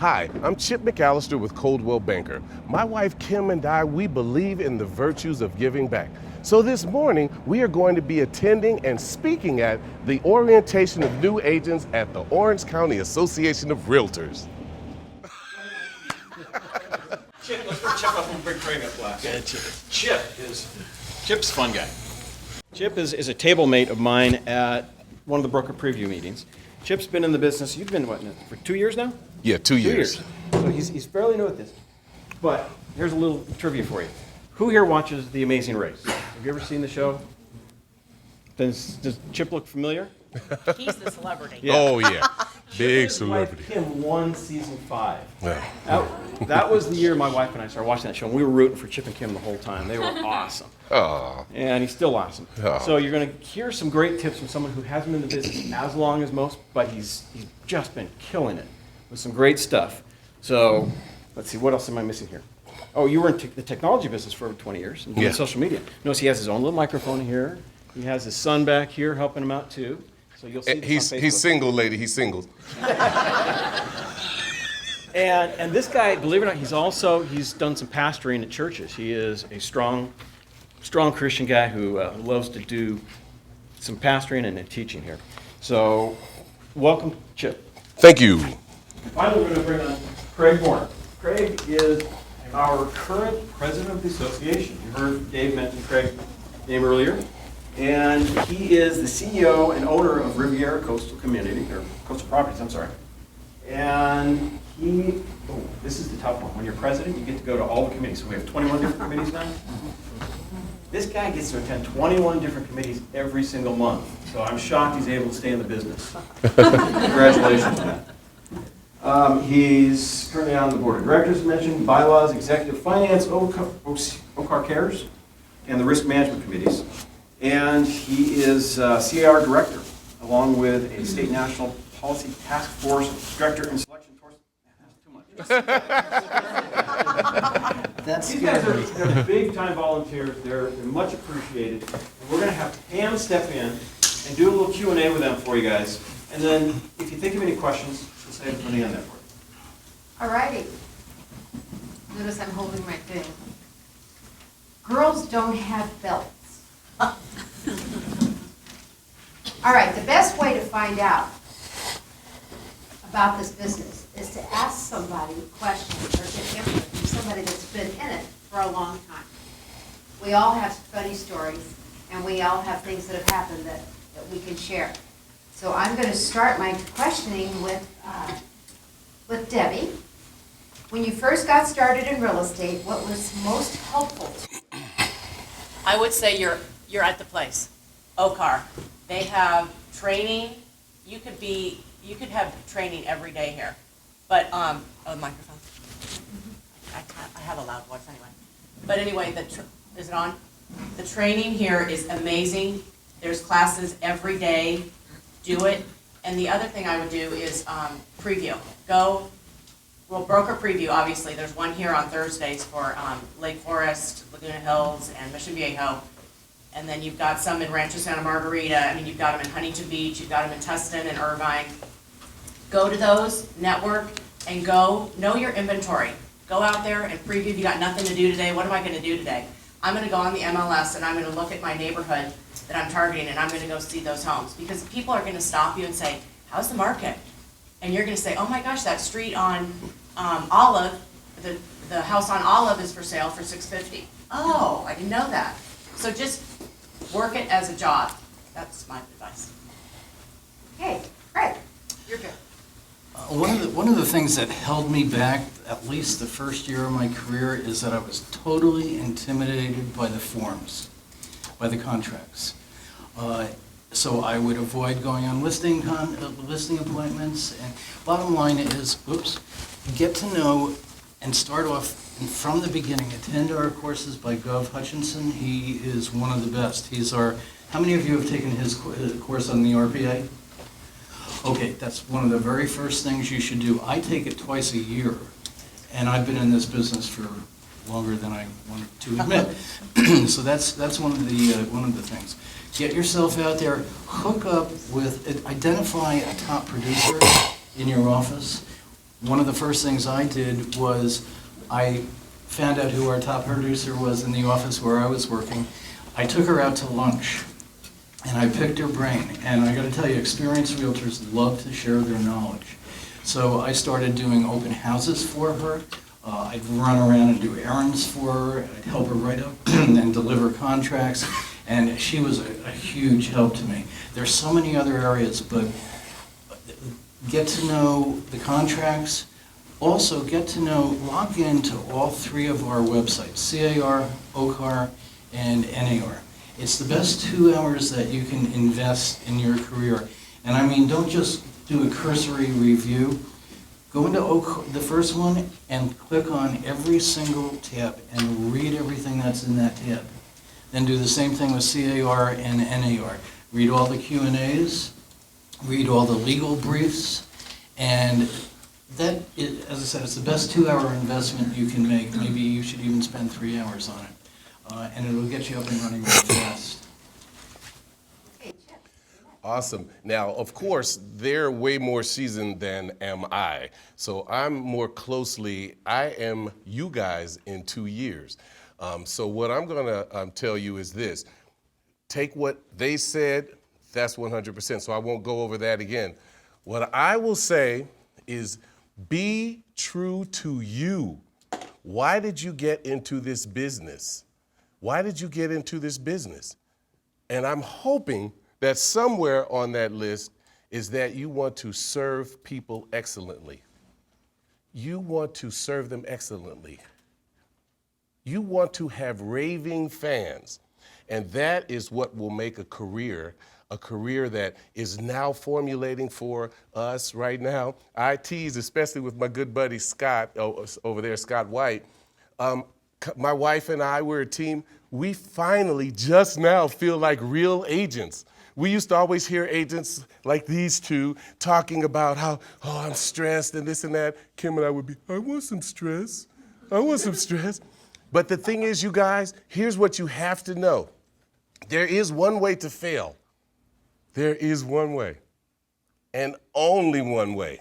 Hi, I'm Chip McAllister with Coldwell Banker. My wife Kim and I, we believe in the virtues of giving back. So this morning, we are going to be attending and speaking at the orientation of new agents at the Orange County Association of Realtors. Chip, let's bring Chip up and bring Craig up last. Yeah, Chip's a fun guy. Chip is a table mate of mine at one of the broker preview meetings. Chip's been in the business, you've been, what, for 2 years now? Yeah, 2 years. 2 years. So he's fairly new at this. But here's a little trivia for you. Who here watches The Amazing Race? Have you ever seen the show? Does Chip look familiar? He's the celebrity. Yeah. Oh, yeah. Big His wife, celebrity. Kim won season 5. Yeah. That was the year my wife and I started watching that show, and we were rooting for Chip and Kim the whole time. They were awesome. Oh. And he's still awesome. Oh. So you're going to hear some great tips from someone who hasn't been in the business as long as most, but he's just been killing it with some great stuff. So let's see, what else am I missing here? Oh, you were in the technology business for over 20 years and doing social media. Notice he has his own little microphone here. He has his son back here helping him out too. So you'll see this on Facebook. He's single, lady. He's single. And this guy, believe it or not, he's done some pastoring at churches. He is a strong Christian guy who loves to do some pastoring and teaching here. So, welcome, Chip. Thank you. Finally, we're going to bring on Craig Warren. Craig is our current president of the association. You heard Dave mention Craig's name earlier. And he is the CEO and owner of Riviera Coastal Properties, I'm sorry. And this is the tough one. When you're president, you get to go to all the committees. So we have 21 different committees now. This guy gets to attend 21 different committees every single month. So I'm shocked he's able to stay in the business. Congratulations on that. He's currently on the board of directors, mentioned, bylaws, executive finance, OCAR cares, and the risk management committees. And he is CAR director, along with a state national policy task force director and selection force. That's too much. These guys are big time volunteers. They're much appreciated. And we're going to have Pam step in and do a little Q&A with them for you guys. And then if you think of any questions, we'll save them for the end there for you. All righty. Notice I'm holding my thing. Girls don't have belts. All right, the best way to find out about this business is to ask somebody questions or get input from somebody that's been in it for a long time. We all have funny stories, and we all have things that have happened that we can share. So I'm going to start my questioning with Debbie. When you first got started in real estate, what was most helpful to you? I would say you're at the place. OCAR. They have training. You could have training every day here. But microphone. I have a loud voice anyway. But anyway, is it on? The training here is amazing. There's classes every day. Do it. And the other thing I would do is preview. Broker preview, obviously. There's one here on Thursdays for Lake Forest, Laguna Hills, and Mission Viejo. And then you've got some in Rancho Santa Margarita. You've got them in Huntington Beach. You've got them in Tustin and Irvine. Go to those, network, and go know your inventory. Go out there and preview. If you got nothing to do today, what am I going to do today? I'm going to go on the MLS and I'm going to look at my neighborhood that I'm targeting and I'm going to go see those homes. Because people are going to stop you and say, how's the market? And you're going to say, oh my gosh, that street on Olive, the house on Olive is for sale for $650. Oh, I didn't know that. So just work it as a job. That's my advice. Okay, great. You're good. One of the things that held me back, at least the first year of my career, is that I was totally intimidated by the forms, by the contracts. So I would avoid going on listing appointments. And bottom line is, get to know and start off from the beginning. Attend our courses by Gov Hutchinson. He is one of the best. How many of you have taken his course on the RPA? Okay, that's one of the very first things you should do. I take it twice a year, and I've been in this business for longer than I want to admit. So that's one of the things. Get yourself out there, hook up with, identify a top producer in your office, one of the first things I did was I found out who our top producer was in the office where I was working. I took her out to lunch, and I picked her brain. And I gotta tell you, experienced realtors love to share their knowledge. So I started doing open houses for her. I'd run around and do errands for her. I'd help her write up and deliver contracts. And she was a huge help to me. There's so many other areas, but get to know the contracts. Also, get to know, log into all three of our websites, CAR, OCAR, and NAR. It's the best 2 hours that you can invest in your career. And I mean, don't just do a cursory review. Go into OCAR, the first one, and click on every single tab and read everything that's in that tab. Then do the same thing with CAR and NAR. Read all the Q&As, read all the legal briefs, and that, as I said, it's the best 2 hour investment you can make. Maybe you should even spend 3 hours on it. And it'll get you up and running real fast. Okay, Chip. Awesome. Now, of course, they're way more seasoned than am I. So I'm more closely, I am you guys in 2 years. So what I'm going to tell you is this. Take what they said, that's 100%. So I won't go over that again. What I will say is be true to you. Why did you get into this business? Why did you get into this business? And I'm hoping that somewhere on that list is that you want to serve people excellently. You want to serve them excellently. You want to have raving fans. And that is what will make a career that is now formulating for us right now. I tease, especially with my good buddy Scott, over there, Scott White. My wife and I, we're a team. We finally just now feel like real agents. We used to always hear agents like these two talking about how, oh, I'm stressed and this and that. Kim and I would be, I want some stress. I want some stress. But the thing is, you guys, here's what you have to know. There is one way to fail. There is one way. And only one way.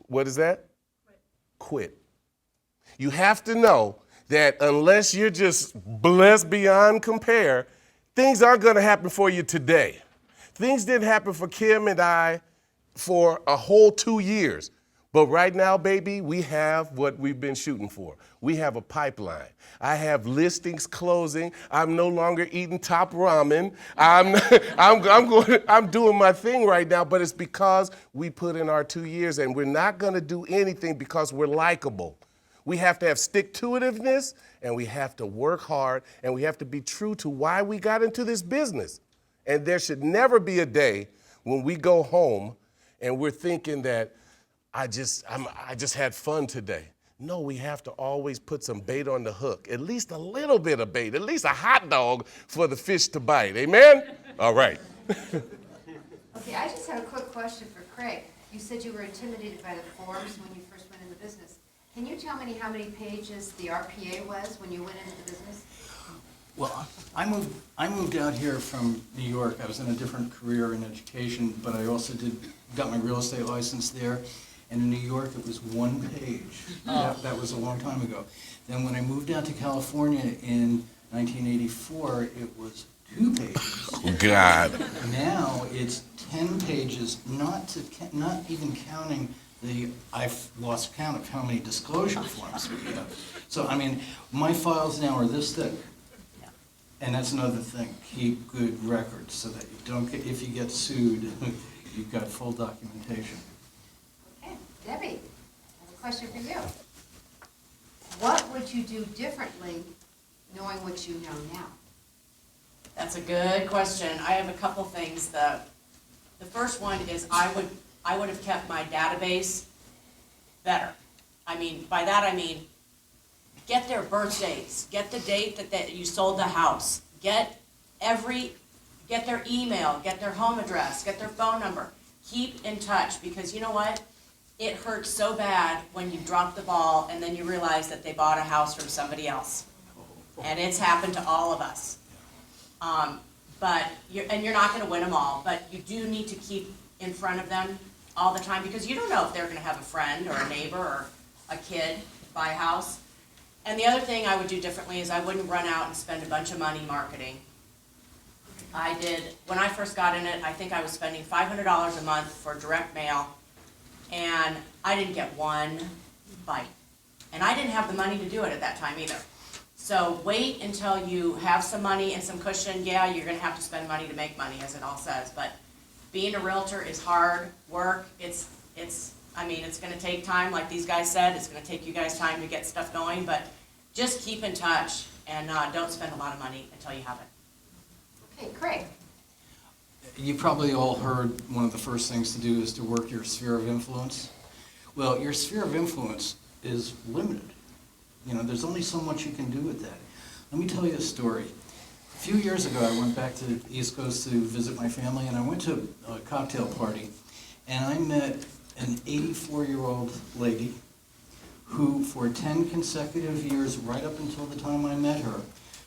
What is that? Quit. You have to know that unless you're just blessed beyond compare, things aren't going to happen for you today. Things didn't happen for Kim and I for a whole 2 years. But right now, baby, we have what we've been shooting for. We have a pipeline. I have listings closing. I'm no longer eating top ramen. I'm doing my thing right now, but it's because we put in our 2 years, and we're not going to do anything because we're likable. We have to have stick-to-itiveness, and we have to work hard, and we have to be true to why we got into this business. And there should never be a day when we go home and we're thinking that I just had fun today. No, we have to always put some bait on the hook, at least a little bit of bait, at least a hot dog for the fish to bite. Amen? All right. Okay, I just have a quick question for Craig. You said you were intimidated by the forms when you first went into business. Can you tell me how many pages the RPA was when you went into the business? Well, I moved out here from New York. I was in a different career in education, but I also got my real estate license there. And in New York, it was 1 page. That was a long time ago. Then when I moved out to California in 1984, it was 2 pages. God. Now it's 10 pages, not even counting I've lost count of how many disclosure forms we have. So, I mean, my files now are this thick. And that's another thing, keep good records so that you don't get, if you get sued, you've got full documentation. Okay, Debbie, I have a question for you. What would you do differently knowing what you know now? That's a good question. I have a couple things. The first one is I would have kept my database better. I mean, by that I mean, get their birthdays, get the date that you sold the house, get their email, get their home address, get their phone number. Keep in touch, because you know what? It hurts so bad when you drop the ball and then you realize that they bought a house from somebody else. And it's happened to all of us. But you're not going to win them all, but you do need to keep in front of them all the time, because you don't know if they're gonna have a friend or a neighbor or a kid buy a house. And the other thing I would do differently is I wouldn't run out and spend a bunch of money marketing. I did, when I first got in it, I think I was spending $500 a month for direct mail, and I didn't get one bite. And I didn't have the money to do it at that time either. So wait until you have some money and some cushion. Yeah, you're gonna have to spend money to make money, as it all says, but being a realtor is hard work. I mean, it's gonna take time, like these guys said, it's gonna take you guys time to get stuff going, but just keep in touch and don't spend a lot of money until you have it. Okay, Craig. You probably all heard one of the first things to do is to work your sphere of influence. Well, your sphere of influence is limited. You know, there's only so much you can do with that. Let me tell you a story. A few years ago, I went back to the East Coast to visit my family, and I went to a cocktail party, and I met an 84-year-old lady who, for 10 consecutive years, right up until the time I met her,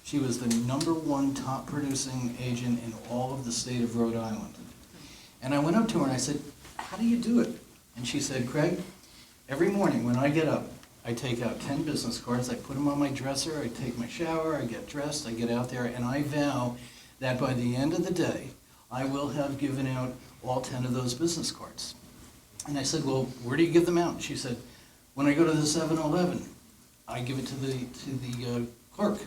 she was the #1 top producing agent in all of the state of Rhode Island. And I went up to her and I said, "How do you do it?" And she said, "Craig, every morning when I get up, I take out 10 business cards, I put them on my dresser, I take my shower, I get dressed, I get out there, and I vow that by the end of the day, I will have given out all 10 of those business cards." And I said, "Well, where do you give them out?" She said, "When I go to the 7-Eleven, I give it to the clerk.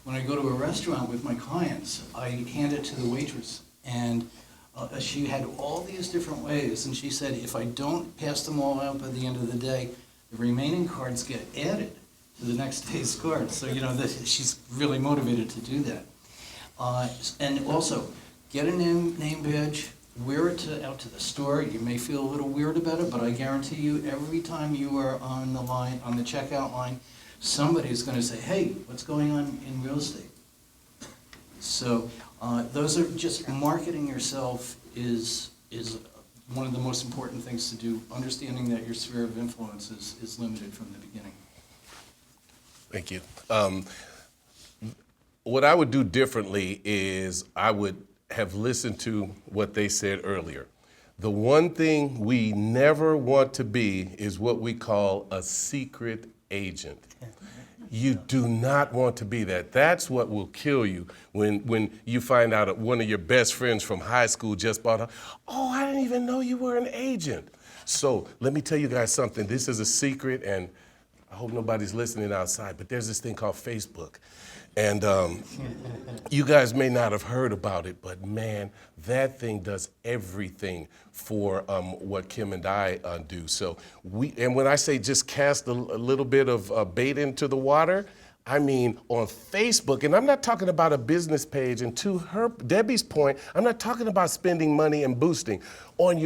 When I go to a restaurant with my clients, I hand it to the waitress." And she had all these different ways, and she said, "If I don't pass them all out by the end of the day, the remaining cards get added to the next day's cards." So, you know, she's really motivated to do that. And also, get a name badge, wear it out to the store. You may feel a little weird about it, but I guarantee you, every time you are on the line, on the checkout line, somebody's going to say, "Hey, what's going on in real estate?" So those are just, marketing yourself is one of the most important things to do, understanding that your sphere of influence is limited from the beginning. Thank you. What I would do differently is I would have listened to what they said earlier. The one thing we never want to be is what we call a secret agent. You do not want to be that. That's what will kill you when you find out that one of your best friends from high school just bought a, "Oh, I didn't even know you were an agent." So let me tell you guys something. This is a secret, and I hope nobody's listening outside, but there's this thing called Facebook. And you guys may not have heard about it, but man, that thing does everything for what Kim and I do. So when I say just cast a little bit of bait into the water, I mean on Facebook, and I'm not talking about a business page, and to Debbie's point, I'm not talking about spending money and boosting. On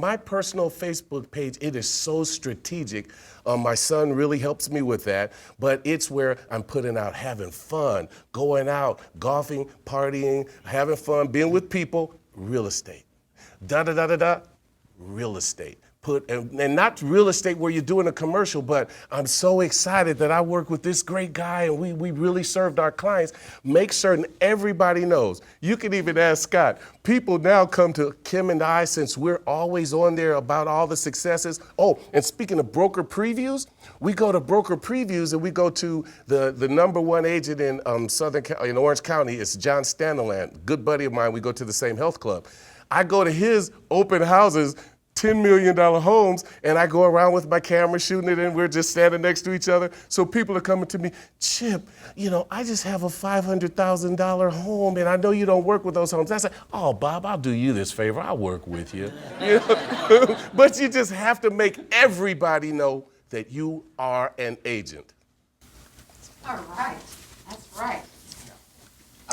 my personal Facebook page, it is so strategic. My son really helps me with that, but it's where I'm putting out having fun, going out, golfing, partying, having fun, being with people, real estate. Real estate. And not real estate where you're doing a commercial, but I'm so excited that I work with this great guy and we really served our clients. Make certain everybody knows. You can even ask Scott. People now come to Kim and I since we're always on there about all the successes. Oh, and speaking of broker previews, we go to broker previews and we go to the #1 agent in in Orange County. It's John Staniland, good buddy of mine. We go to the same health club. I go to his open houses, $10 million homes, and I go around with my camera shooting it, and we're just standing next to each other. So people are coming to me, "Chip, I just have a $500,000 home, and I know you don't work with those homes." I say, "Oh, Bob, I'll do you this favor. I'll work with you." But you just have to make everybody know that you are an agent. All right, that's right.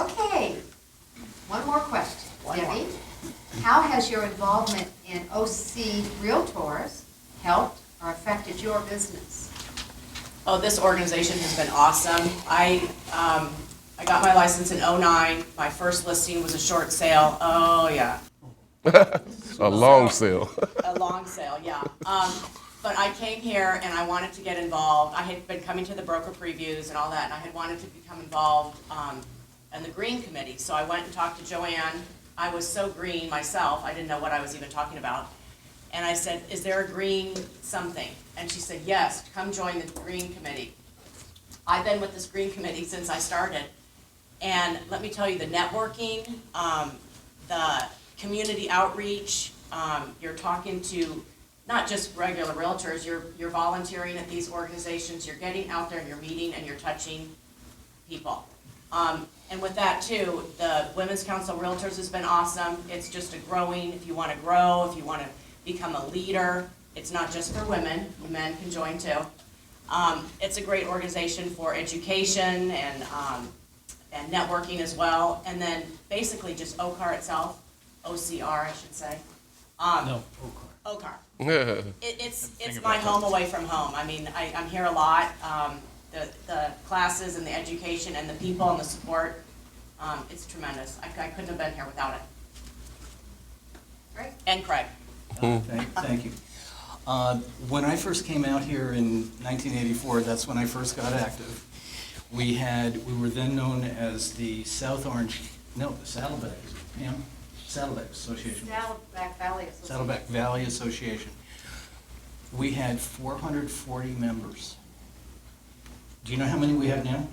Okay, one more question. Debbie, how has your involvement in OC Realtors helped or affected your business? Oh, this organization has been awesome. I got my license in '09. My first listing was a short sale. Oh, yeah. A long sale. A long sale, yeah. But I came here and I wanted to get involved. I had been coming to the broker previews and all that, and I had wanted to become involved in the green committee. So I went and talked to Joanne. I was so green myself, I didn't know what I was even talking about. And I said, is there a green something? And she said, yes, come join the green committee. I've been with this green committee since I started. And let me tell you, the networking, the community outreach, you're talking to not just regular realtors, you're volunteering at these organizations, you're getting out there and you're meeting and you're touching people. And with that too, the Women's Council of Realtors has been awesome. It's just a growing, if you want to grow, if you want to become a leader, it's not just for women, men can join too. It's a great organization for education and networking as well. And then basically just OCAR itself, OCR I should say. No, OCAR. It's my home away from home. I mean, I'm here a lot. The classes and the education and the people and the support, it's tremendous. I couldn't have been here without it. Right? And Craig. Thank you. When I first came out here in 1984, that's when I first got active. We were then known as the the Saddleback, Pam? Saddleback Association. Saddleback Valley Association. Saddleback Valley Association. We had 440 members. Do you know how many we have now?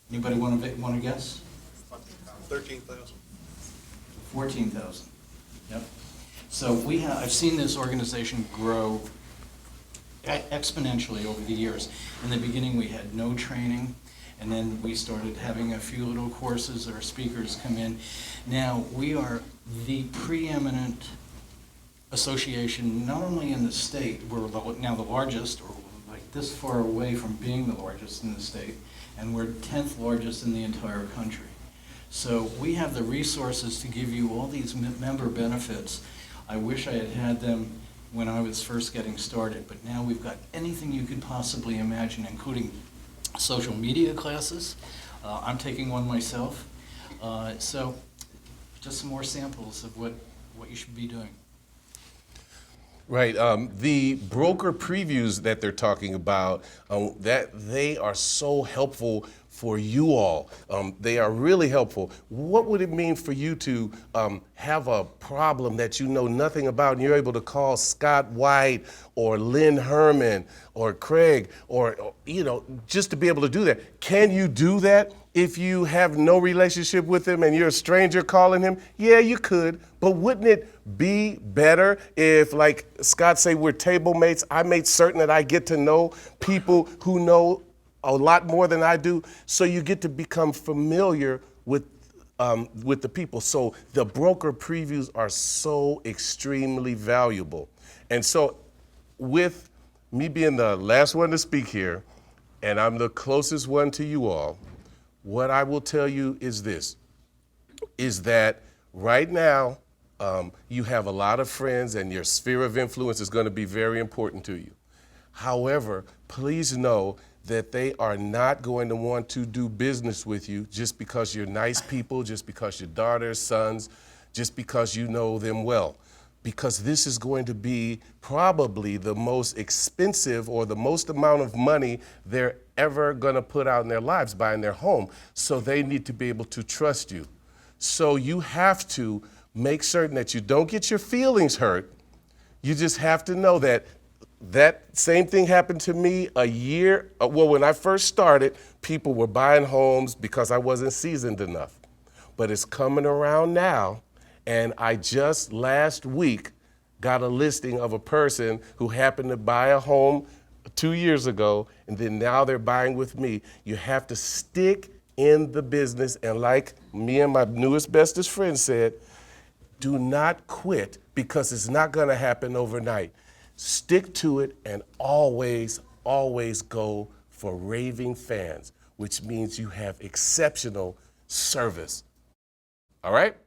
Anybody want to guess? 13,000. 14,000. Yep. So I've seen this organization grow exponentially over the years. In the beginning, we had no training, and then we started having a few little courses or speakers come in. Now, we are the preeminent association, not only in the state, we're now the largest, or like this far away from being the largest in the state, and we're 10th largest in the entire country. So we have the resources to give you all these member benefits. I wish I had had them when I was first getting started, but now we've got anything you could possibly imagine, including social media classes. I'm taking one myself. So just some more samples of what you should be doing. Right. The broker previews that they're talking about, that they are so helpful for you all. They are really helpful. What would it mean for you to have a problem that you know nothing about and you're able to call Scott White or Lynn Herman or Craig or just to be able to do that? Can you do that if you have no relationship with him and you're a stranger calling him? Yeah, you could, but wouldn't it be better if, like Scott say, we're table mates? I made certain that I get to know people who know a lot more than I do, so you get to become familiar with the people. So the broker previews are so extremely valuable. And so with me being the last one to speak here, and I'm the closest one to you all, what I will tell you is this, is that right now you have a lot of friends and your sphere of influence is going to be very important to you. However, please know that they are not going to want to do business with you just because you're nice people, just because your daughters, sons, just because you know them well. Because this is going to be probably the most expensive or the most amount of money they're ever going to put out in their lives buying their home. So they need to be able to trust you. So you have to make certain that you don't get your feelings hurt. You just have to know that same thing happened to me when I first started, people were buying homes because I wasn't seasoned enough. But it's coming around now, and I just last week got a listing of a person who happened to buy a home 2 years ago, and then now they're buying with me. You have to stick in the business, and like me and my newest bestest friend said, do not quit because it's not gonna happen overnight. Stick to it and always, always go for raving fans, which means you have exceptional service. All right?